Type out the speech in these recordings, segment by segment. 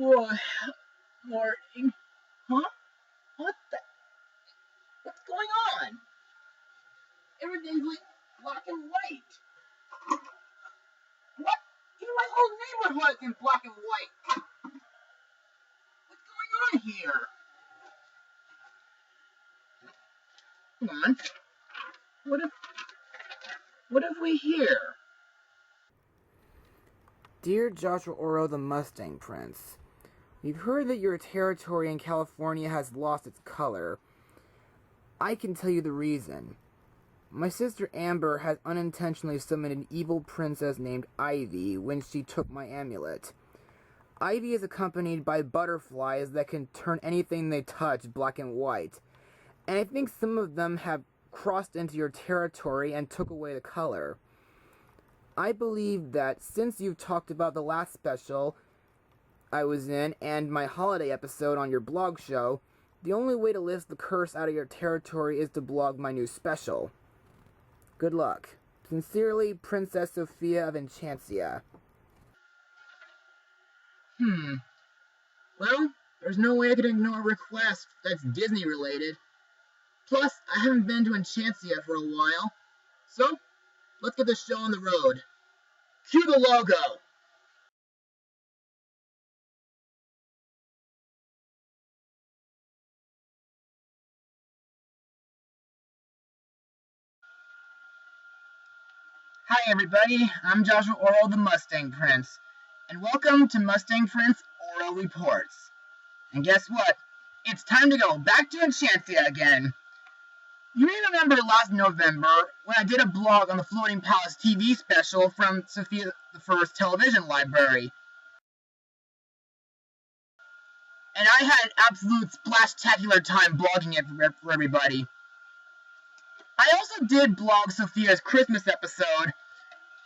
More ink? Huh? What the? What's going on? Everything's like black and white. What? Even my whole neighborhood's in black and white. What's going on here? Come on. What if we hear? Dear Joshua Orro the Mustang Prince, we've heard that your territory in California has lost its color. I can tell you the reason. My sister Amber has unintentionally summoned an evil princess named Ivy when she took my amulet. Ivy is accompanied by butterflies that can turn anything they touch black and white, and I think some of them have crossed into your territory and took away the color. I believe that since you've talked about the last special I was in and my holiday episode on your blog show, the only way to lift the curse out of your territory is to blog my new special. Good luck. Sincerely, Princess Sofia of Enchancia. Well, there's no way I could ignore a request that's Disney related. Plus, I haven't been to Enchancia for a while. So, let's get the show on the road. Cue the logo! Hi everybody, I'm Joshua Orro the Mustang Prince, and welcome to Mustang Prince Orro Reports. And guess what? It's time to go back to Enchancia again. You may remember last November when I did a blog on the Floating Palace TV special from Sofia The First television library. And I had an absolute splash-tacular time blogging it for everybody. I also did blog Sofia's Christmas episode,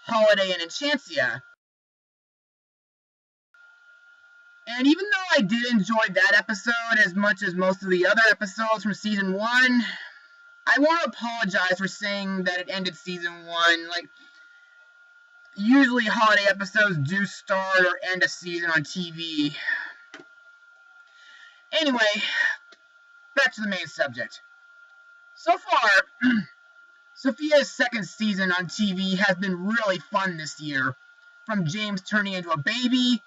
Holiday in Enchancia. And even though I did enjoy that episode as much as most of the other episodes from Season 1, I want to apologize for saying that it ended Season 1. Usually holiday episodes do start or end a season on TV. Anyway, back to the main subject. So far, Sofia's second season on TV has been really fun this year. From James turning into a baby,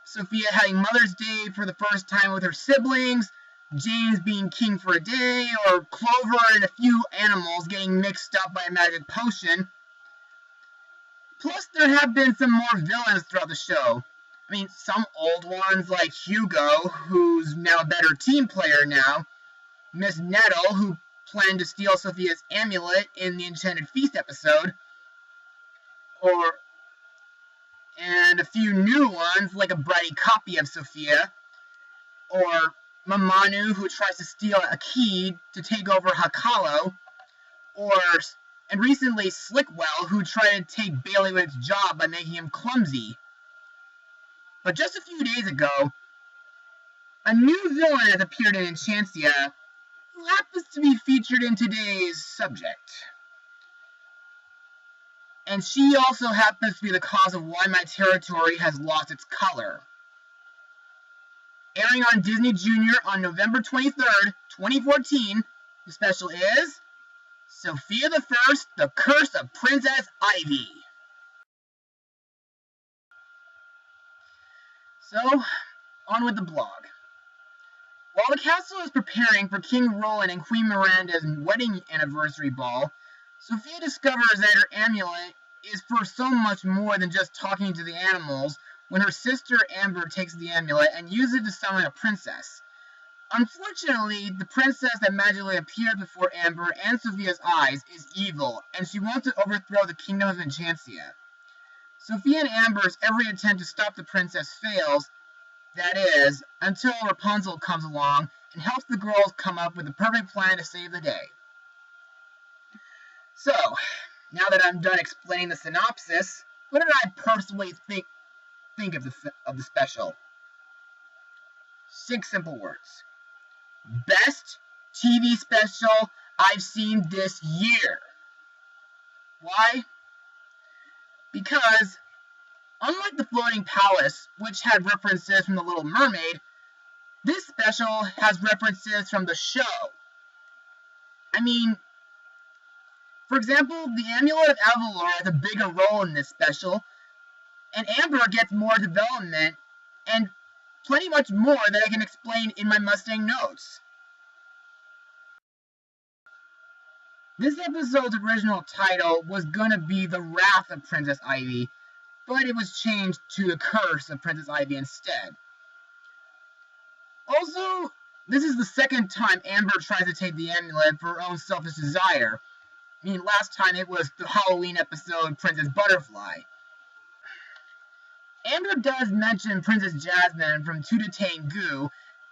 Sofia having Mother's Day for the first time with her siblings, James being king for a day, or Clover and a few animals getting mixed up by a magic potion. Plus, there have been some more villains throughout the show. I mean, some old ones like Hugo, who's now a better team player now, Miss Nettle, who planned to steal Sofia's amulet in the Enchanted Feast episode, and a few new ones, like a bratty copy of Sofia, or Mamanu, who tries to steal a key to take over Hakalo, and recently Slickwell, who tried to take Bailiwick's job by making him clumsy. But just a few days ago, a new villain has appeared in Enchancia, who happens to be featured in today's subject. And she also happens to be the cause of why my territory has lost its color. Airing on Disney Junior on November 23rd, 2014, the special is Sofia the First, The Curse of Princess Ivy. So, on with the blog. While the castle is preparing for King Roland and Queen Miranda's wedding anniversary ball, Sofia discovers that her amulet is for so much more than just talking to the animals when her sister Amber takes the amulet and uses it to summon a princess. Unfortunately, the princess that magically appeared before Amber and Sofia's eyes is evil, and she wants to overthrow the kingdom of Enchancia. Sofia and Amber's every attempt to stop the princess fails, that is, until Rapunzel comes along and helps the girls come up with the perfect plan to save the day. So, now that I'm done explaining the synopsis, what did I personally think of the special? 6 simple words. Best TV special I've seen this year. Why? Because Unlike the Floating Palace, which had references from The Little Mermaid, this special has references from the show. I mean, for example, the Amulet of Avalor has a bigger role in this special, and Amber gets more development, and plenty much more that I can explain in my Mustang notes. This episode's original title was gonna be The Wrath of Princess Ivy, but it was changed to The Curse of Princess Ivy instead. Also, this is the second time Amber tries to take the amulet for her own selfish desire. I mean, last time it was the Halloween episode Princess Butterfly. Amber does mention Princess Jasmine from To the Tengu,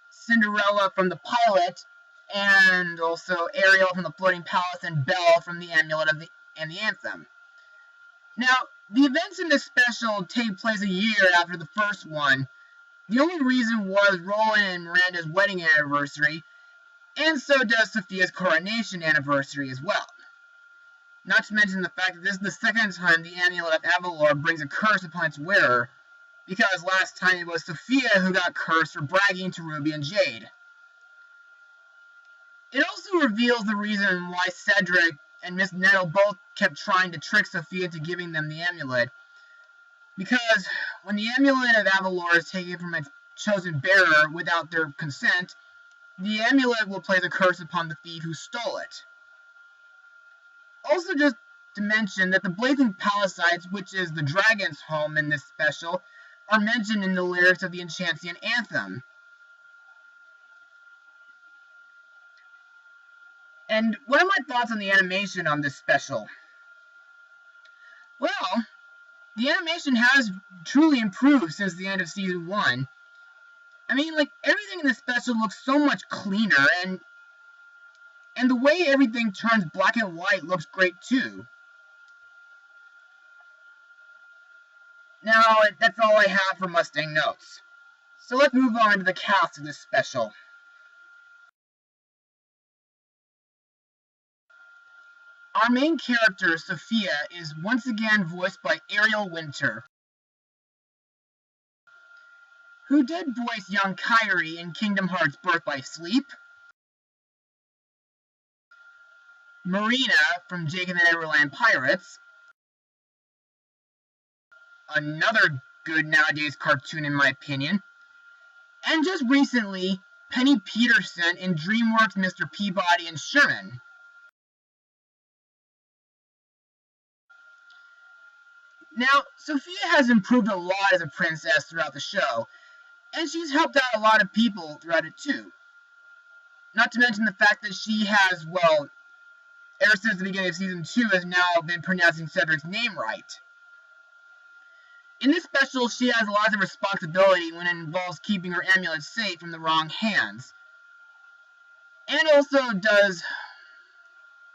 Cinderella from the pilot, and also Ariel from the Floating Palace and Belle from the Amulet and the Anthem. Now, the events in this special take place a year after the first one. The only reason was Roland and Miranda's wedding anniversary, and so does Sophia's coronation anniversary as well. Not to mention the fact that this is the second time the Amulet of Avalor brings a curse upon its wearer, because last time it was Sophia who got cursed for bragging to Ruby and Jade. It also reveals the reason why Cedric and Miss Nettle both kept trying to trick Sophia into giving them the amulet, because when the Amulet of Avalor is taken from its chosen bearer without their consent, the amulet will place a curse upon the thief who stole it. Also, just to mention that the Blazing Palisades, which is the dragon's home in this special, are mentioned in the lyrics of the Enchancia anthem. And what are my thoughts on the animation on this special? Well, the animation has truly improved since the end of Season 1. I mean, like, everything in this special looks so much cleaner, and the way everything turns black and white looks great too. Now, that's all I have for Mustang Notes. So let's move on to the cast of this special. Our main character, Sophia, is once again voiced by Ariel Winter, who did voice young Kairi in Kingdom Hearts Birth by Sleep, Marina from Jake and the Neverland Pirates, another good nowadays cartoon in my opinion, and just recently, Penny Peterson in DreamWorks' Mr. Peabody and Sherman. Now, Sophia has improved a lot as a princess throughout the show, and she's helped out a lot of people throughout it too. Not to mention the fact that she has, well, ever since the beginning of Season 2, has now been pronouncing Cedric's name right. In this special, she has lots of responsibility when it involves keeping her amulet safe from the wrong hands. And also does,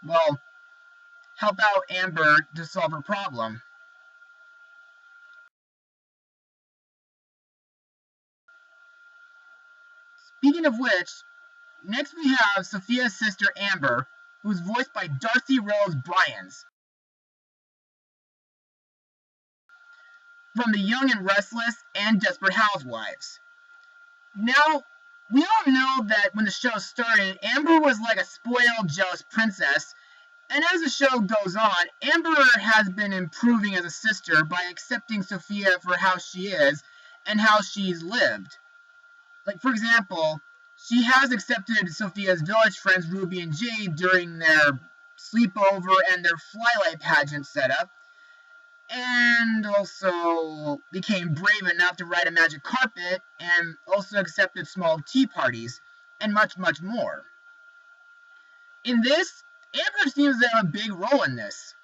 well, help out Amber to solve her problem. Speaking of which, next we have Sophia's sister Amber, who is voiced by Darcy Rose Bryans, from The Young and Restless and Desperate Housewives. Now, we all know that when the show started, Amber was like a spoiled, jealous princess, and as the show goes on, Amber has been improving as a sister by accepting Sophia for how she is and how she's lived. Like, for example, she has accepted Sophia's village friends Ruby and Jade during their sleepover and their Flylight pageant setup, and also became brave enough to ride a magic carpet, and also accepted small tea parties, and much, much more. In this, Amber seems to have a big role in this.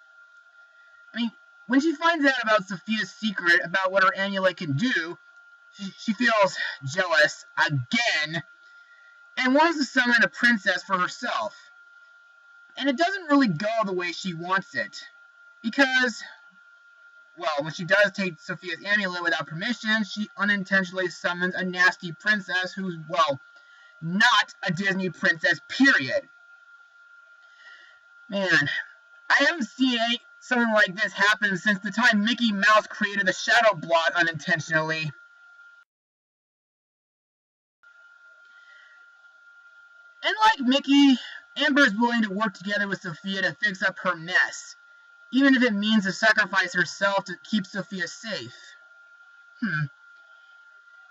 I mean, when she finds out about Sophia's secret about what her amulet can do, she feels jealous again and wants to summon a princess for herself. And it doesn't really go the way she wants it, because, well, when she does take Sophia's amulet without permission, she unintentionally summons a nasty princess who's, well, not a Disney princess, period. Man, I haven't seen something like this happens since the time Mickey Mouse created the shadow blot unintentionally. And like Mickey, Amber is willing to work together with Sofia to fix up her mess, even if it means to sacrifice herself to keep Sofia safe.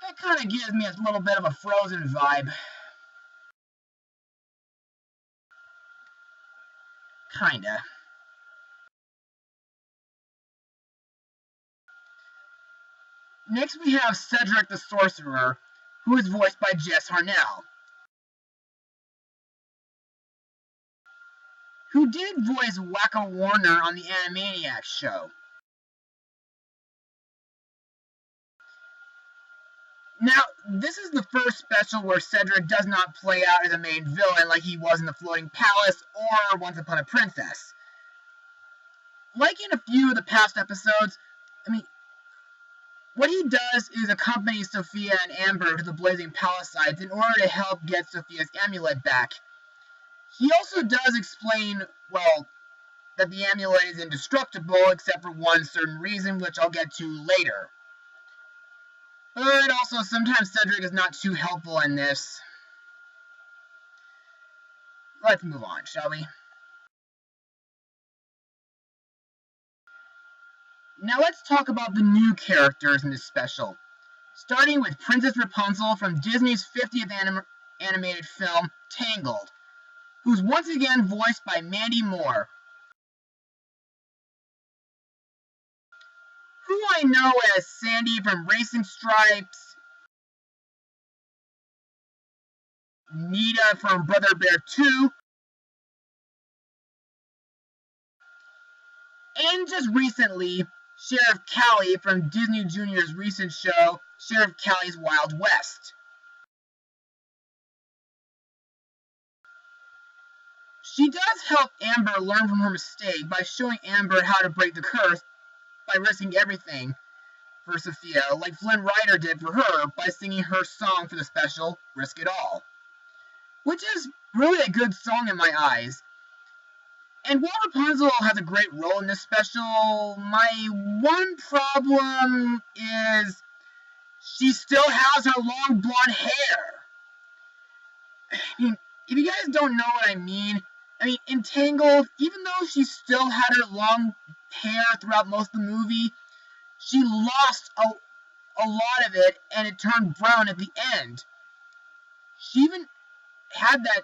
That kind of gives me a little bit of a Frozen vibe. Kinda. Next we have Cedric the Sorcerer, who is voiced by Jess Harnell, who did voice Wacko Warner on the Animaniacs show. Now, this is the first special where Cedric does not play out as a main villain like he was in The Floating Palace or Once Upon a Princess. Like in a few of the past episodes, what he does is accompany Sofia and Amber to the Blazing Palisades in order to help get Sofia's amulet back. He also does explain, that the amulet is indestructible except for one certain reason, which I'll get to later. But also, sometimes Cedric is not too helpful in this. Let's move on, shall we? Now let's talk about the new characters in this special, starting with Princess Rapunzel from Disney's 50th animated film, Tangled, who's once again voiced by Mandy Moore, who I know as Sandy from Racing Stripes, Nita from Brother Bear 2, and just recently, Sheriff Callie from Disney Junior's recent show, Sheriff Callie's Wild West. She does help Amber learn from her mistake by showing Amber how to break the curse by risking everything for Sofia, like Flynn Rider did for her by singing her song for the special, Risk It All, which is really a good song in my eyes. And while Rapunzel has a great role in this special, my one problem is she still has her long blonde hair. If you guys don't know what I mean, in Tangled, even though she still had her long hair throughout most of the movie, she lost a lot of it, and it turned brown at the end. She even had that,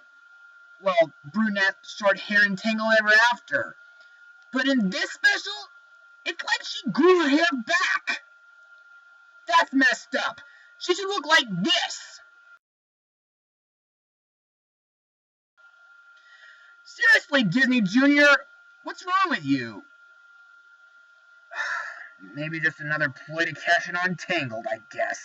brunette short hair in Tangled Ever After. But in this special, it's like she grew her hair back. That's messed up. She should look like this. Seriously, Disney Junior, what's wrong with you? Maybe just another ploy to cash in on Tangled, I guess.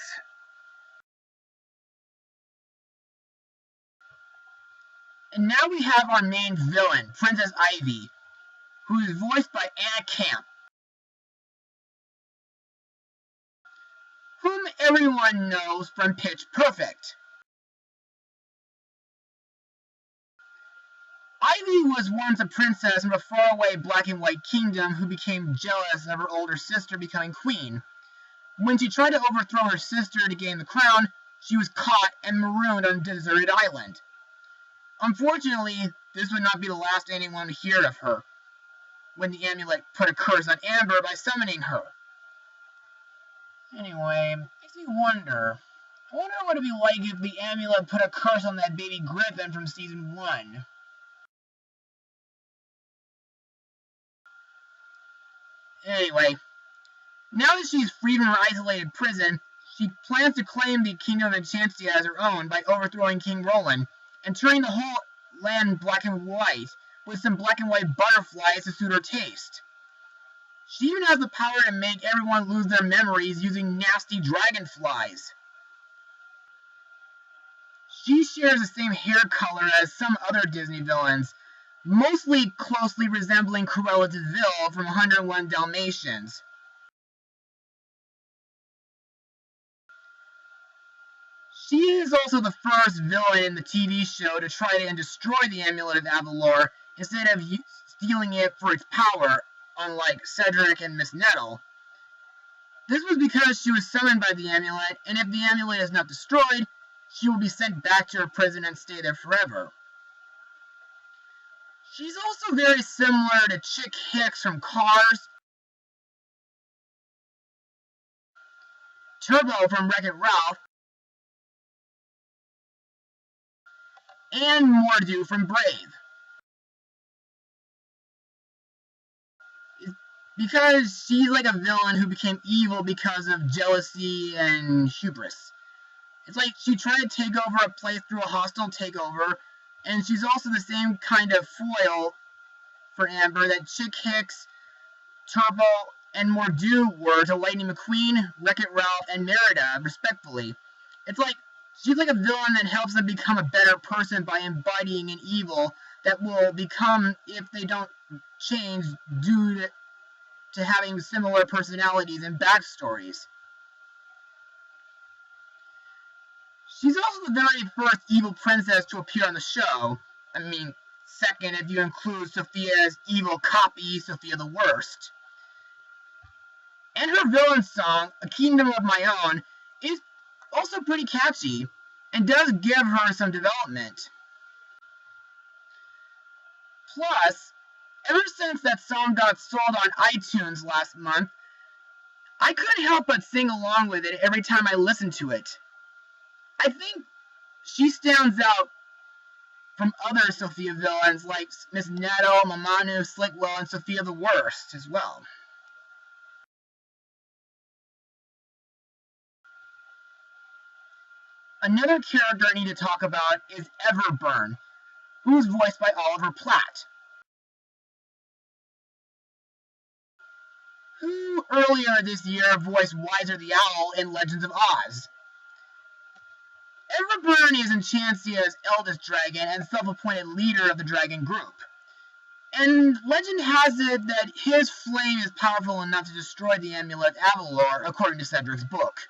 And now we have our main villain, Princess Ivy, who is voiced by Anna Camp, whom everyone knows from Pitch Perfect. Ivy was once a princess from a faraway black and white kingdom who became jealous of her older sister becoming queen. When she tried to overthrow her sister to gain the crown, she was caught and marooned on a deserted island. Unfortunately, this would not be the last anyone would hear of her, when the amulet put a curse on Amber by summoning her. Anyway, makes me wonder. I wonder what it'd be like if the amulet put a curse on that baby griffin from season 1. Anyway, now that she's freed from her isolated prison, she plans to claim the kingdom of Enchancia as her own by overthrowing King Roland and turning the whole land black and white, with some black and white butterflies to suit her taste. She even has the power to make everyone lose their memories using nasty dragonflies. She shares the same hair color as some other Disney villains, mostly closely resembling Cruella de Vil from 101 Dalmatians. She is also the first villain in the TV show to try and destroy the Amulet of Avalor instead of stealing it for its power, unlike Cedric and Miss Nettle. This was because she was summoned by the amulet, and if the amulet is not destroyed, she will be sent back to her prison and stay there forever. She's also very similar to Chick Hicks from Cars, Turbo from Wreck-It Ralph, and Mordu from Brave. Because she's like a villain who became evil because of jealousy and hubris. It's like she tried to take over a place through a hostile takeover, and she's also the same kind of foil for Amber that Chick Hicks, Turbo, and Mordu were to Lightning McQueen, Wreck-It Ralph, and Merida, respectfully. It's like she's like a villain that helps them become a better person by embodying an evil that will become, if they don't change, due to having similar personalities and backstories. She's also the very first evil princess to appear on the show. I mean, second if you include Sophia's evil copy, Sofia the Worst. And her villain song, A Kingdom of My Own, is also pretty catchy, and does give her some development. Plus, ever since that song got sold on iTunes last month, I couldn't help but sing along with it every time I listened to it. I think she stands out from other Sofia villains like Miss Nettle, Mamanu, Slickwell, and Sofia the Worst as well. Another character I need to talk about is Everburn, who's voiced by Oliver Platt, who earlier this year voiced Wiser the Owl in Legends of Oz. Everburn is Enchancia's eldest dragon and self-appointed leader of the dragon group. And legend has it that his flame is powerful enough to destroy the amulet Avalor, according to Cedric's book.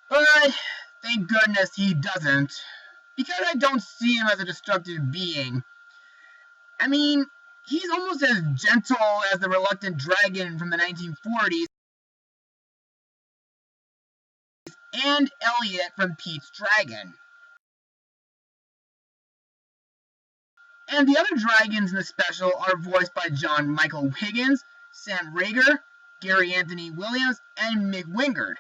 But thank goodness he doesn't, because I don't see him as a destructive being. I mean, he's almost as gentle as the reluctant dragon from the 1940s, and Elliot from Pete's Dragon. And the other dragons in the special are voiced by John Michael Higgins, Sam Rager, Gary Anthony Williams, and Mick Wingard.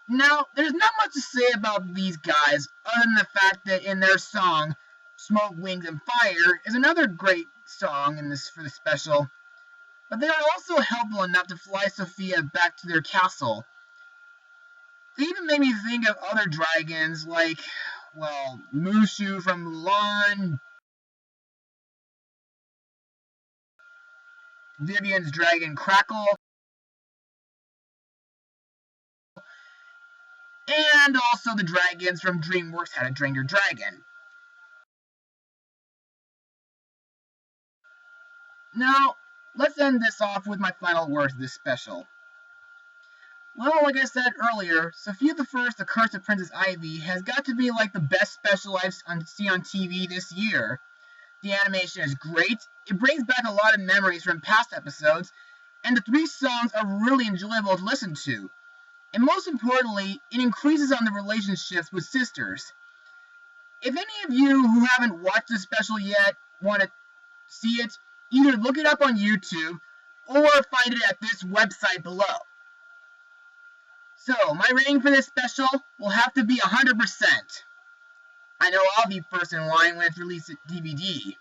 Now, there's not much to say about these guys, other than the fact that in their song, Smoke, Wings, and Fire, is another great song for the special. But they are also helpful enough to fly Sofia back to their castle. They even made me think of other dragons like, well, Mushu from Mulan, Vivian's dragon Crackle, and also the dragons from DreamWorks How to Train Your Dragon. Now, let's end this off with my final words of this special. Well, like I said earlier, Sofia the First, The Curse of Princess Ivy has got to be like the best special I've seen on TV this year. The animation is great, it brings back a lot of memories from past episodes, and the 3 songs are really enjoyable to listen to. And most importantly, it increases on the relationships with sisters. If any of you who haven't watched this special yet want to see it, either look it up on YouTube or find it at this website below. So, my rating for this special will have to be 100%. I know I'll be first in line when it's released at DVD.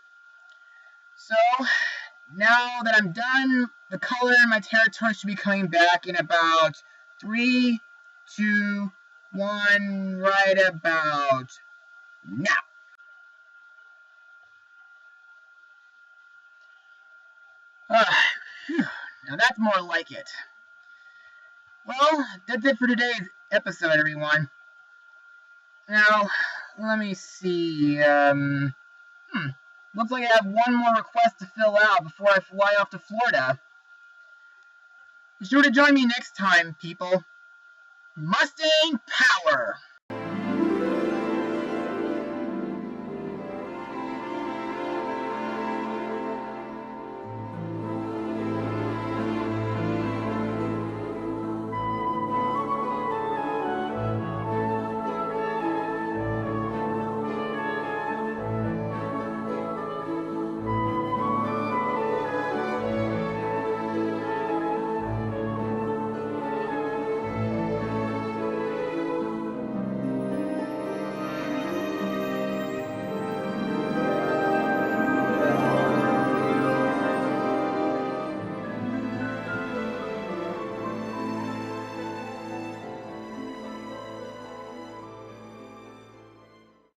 So, now that I'm done, the color in my territory should be coming back in about 3, 2, 1, right about now. Now that's more like it. Well, that's it for today's episode, everyone. Now, let me see. Looks like I have one more request to fill out before I fly off to Florida. Be sure to join me next time, people. Mustang Power!